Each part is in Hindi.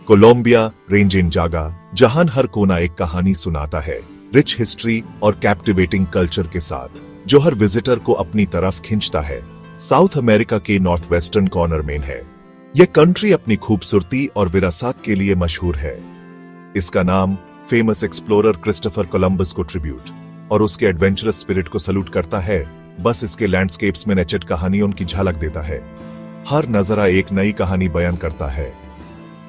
कोलंबिया रेंज इन जागा, जहां हर कोना एक कहानी सुनाता है, रिच हिस्ट्री और कैप्टिवेटिंग कल्चर के साथ, जो हर विजिटर को अपनी तरफ खींचता है। साउथ अमेरिका के नॉर्थ वेस्टर्न कॉर्नर में है। यह कंट्री अपनी खूबसूरती और विरासत के लिए मशहूर है। इसका नाम फेमस एक्सप्लोरर क्रिस्टोफर कोलंबस को ट्रिब्यूट और उसके एडवेंचरस स्पिरिट को सल्यूट करता है। बस इसके लैंडस्केप्स में नेचर कहानियों की झलक देता है। हर नजारा एक नई कहानी बयान करता है।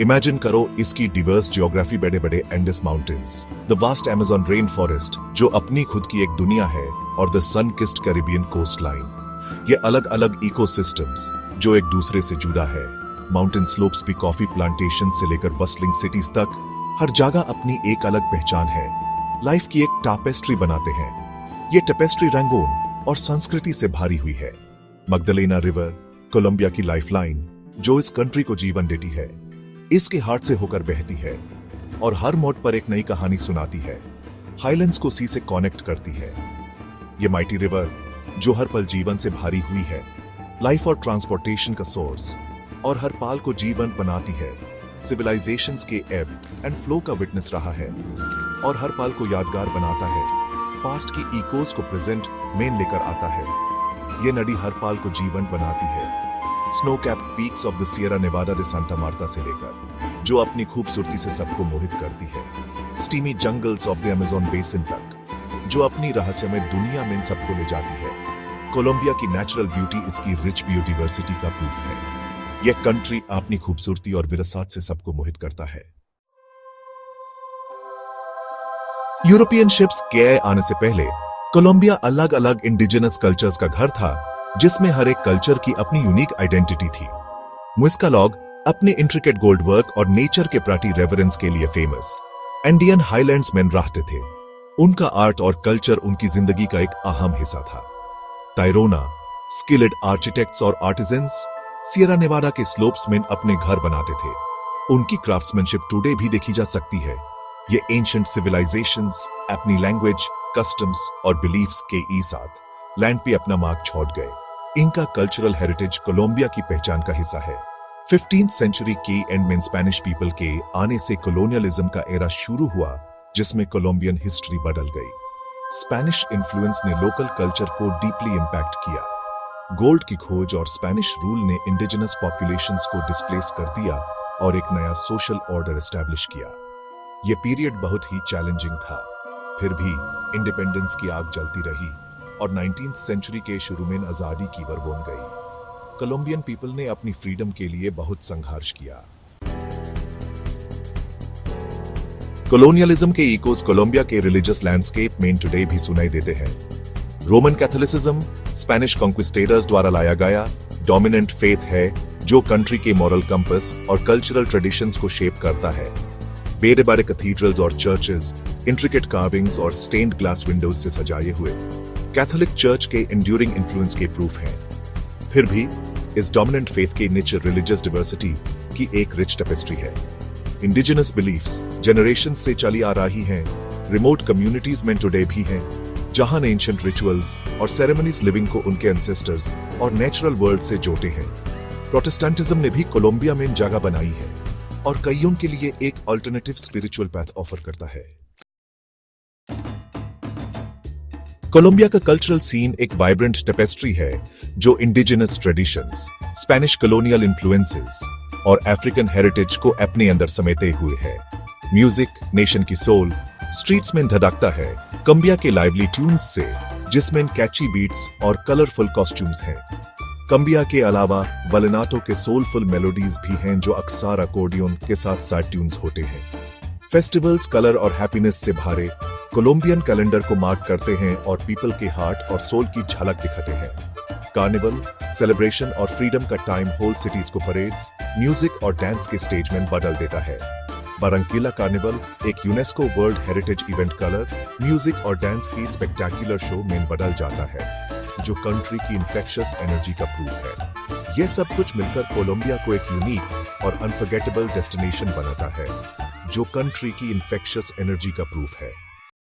इमेजिन करो इसकी डिवर्स जियोग्राफी, बड़े बड़े Andes mountains, the vast Amazon rain forest जो अपनी खुद की एक दुनिया है, और the sun kissed Caribbean coast line. ये अलग अलग इकोसिस्टम्स जो एक दूसरे से जुड़ा है। माउंटेन स्लोप्स भी कॉफी प्लांटेशन से लेकर बस्टलिंग सिटीज तक, हर जगह अपनी एक अलग पहचान है। लाइफ की एक टापेस्ट्री बनाते हैं। ये टेपेस्ट्री रंगों और संस्कृति से भरी हुई है। मगदलेना रिवर कोलंबिया की लाइफलाइन, जो इस कंट्री को जीवन देती है, इसके हार्ट से होकर बहती है और हर मोड़ पर एक नई कहानी सुनाती है। हाईलैंड्स को सी से कनेक्ट करती है। ये माइटी रिवर जो हर पल जीवन से भरी हुई है, लाइफ और ट्रांसपोर्टेशन का सोर्स, और हर पाल को जीवन बनाती है। सिविलाइजेशंस के एब एंड फ्लो का विटनेस रहा है और हर पाल को यादगार बनाता है। पास्ट की इकोज को प्रेजेंट में लेकर आता है। ये नदी हर पाल को जीवन बनाती है। Snow cap peaks of the Sierra Nevada de Santa Marta से लेकर, जो अपनी खूबसूरती से सबको मोहित करती है, steamy jungles of the Amazon basin तक, जो अपनी रहस्यमय दुनिया में सबको ले जाती है। कोलंबिया की नेचुरल ब्यूटी इसकी रिच बायोडायवर्सिटी का प्रूफ है। यह कंट्री अपनी खूबसूरती और विरासत से सबको मोहित करता है। यूरोपियन शिप्स के आने से पहले कोलंबिया अलग अलग इंडिजिनस कल्चर्स का घर था, जिसमें हर एक कल्चर की अपनी यूनिक आइडेंटिटी थी। मुस्का लोग अपने इंट्रिकेट गोल्ड वर्क और नेचर के प्रति रेवरेंस के लिए फेमस इंडियन हाईलैंड्स में रहते थे। उनका आर्ट और कल्चर उनकी जिंदगी का एक अहम हिस्सा था। ताइरोना स्किल्ड आर्किटेक्ट्स और आर्टिजन्स सियरा नेवाडा के स्लोप्स में अपने घर बनाते थे। उनकी क्राफ्ट्समैनशिप टुडे भी देखी जा सकती है। ये एंशिएंट सिविलाइजेशंस अपनी लैंग्वेज, कस्टम्स और बिलीफ्स के साथ लैंड पे अपना मार्क छोड़ गए। इनका कल्चरल हेरिटेज कोलंबिया की पहचान का हिस्सा है। 15th सेंचुरी के एंड में स्पेनिश पीपल के आने से कोलोनियलिज्म का एरा शुरू हुआ, जिसमें कोलंबियन हिस्ट्री बदल गई। स्पेनिश इन्फ्लुएंस ने लोकल कल्चर को डीपली इंपैक्ट किया। गोल्ड की खोज और स्पेनिश रूल ने इंडिजिनस पॉपुलेशंस को डिस्प्लेस कर दिया और एक नया सोशल ऑर्डर एस्टैब्लिश किया। यह पीरियड बहुत ही चैलेंजिंग था, फिर भी इंडिपेंडेंस की आग जलती रही और 19th सेंचुरी के शुरू में आजादी की वर बन गई। कोलंबियन पीपल ने अपनी फ्रीडम के लिए बहुत संघर्ष किया। कोलोनियलिज्म के इकोस कोलंबिया के रिलीजियस लैंडस्केप में टुडे भी सुनाई देते हैं। रोमन कैथोलिसिज्म स्पेनिश कॉन्क्विस्टेडर्स द्वारा लाया गया डोमिनेंट फेथ है, जो कंट्री के मॉरल कंपस और कल्चरल ट्रेडिशंस को शेप करता है। बड़े बड़े कैथीड्रल्स और चर्चेस इंट्रिकेट कार्विंग्स और स्टेन्ड ग्लास विंडोज से सजाए हुए कैथोलिक चर्च के इंड्यूरिंग इन्फ्लुएंस के प्रूफ हैं। फिर भी इस डोमिनेंट फेथ के नीचे रिलीजियस डाइवर्सिटी की एक रिच टेपेस्ट्री है। इंडिजिनस बिलीफ्स जनरेशन से चली आ रही हैं। रिमोट कम्युनिटीज में टुडे भी हैं, जहां एंशिएंट रिचुअल्स और सेरेमनीज लिविंग को उनके एंसेस्टर्स और नेचुरल वर्ल्ड से जोड़ते हैं। प्रोटेस्टेंटिज्म ने भी कोलंबिया में जगह बनाई है और कईयों के लिए एक अल्टरनेटिव स्पिरिचुअल पैथ ऑफर करता है। कोलंबिया का कल्चरल सीन एक वाइब्रेंट टेपेस्ट्री है, जो indigenous traditions, Spanish colonial influences और अफ्रीकन हेरिटेज को अपने अंदर समेटे हुए है। म्यूजिक नेशन की सोल स्ट्रीट्स में धड़कता है, कोलंबिया के लाइवली ट्यून्स से, जिसमें कैची बीट्स और कलरफुल कॉस्ट्यूम्स हैं। कोलंबिया के अलावा वलेनाटो के सोलफुल मेलोडीज भी हैं, जो अक्सर अकॉर्डियन के साथ साथ ट्यून्स होते हैं। फेस्टिवल्स कलर और हैप्पीनेस से भरे कोलंबियन कैलेंडर को मार्क करते हैं और पीपल के हार्ट और सोल की झलक दिखाते हैं। कार्निवल सेलिब्रेशन और फ्रीडम का टाइम होल सिटीज को परेड्स, म्यूजिक और डांस के स्टेज में बदल देता है। बारंकीला कार्निवल एक UNESCO world heritage event colour, music और डांस की स्पेक्टेक्युलर शो में बदल जाता है, जो कंट्री की इन्फेक्शियस एनर्जी का प्रूफ है। यह सब कुछ मिलकर कोलंबिया को एक यूनिक और अनफॉरगेटेबल डेस्टिनेशन बनाता है, जो कंट्री की इन्फेक्शियस एनर्जी का प्रूफ है।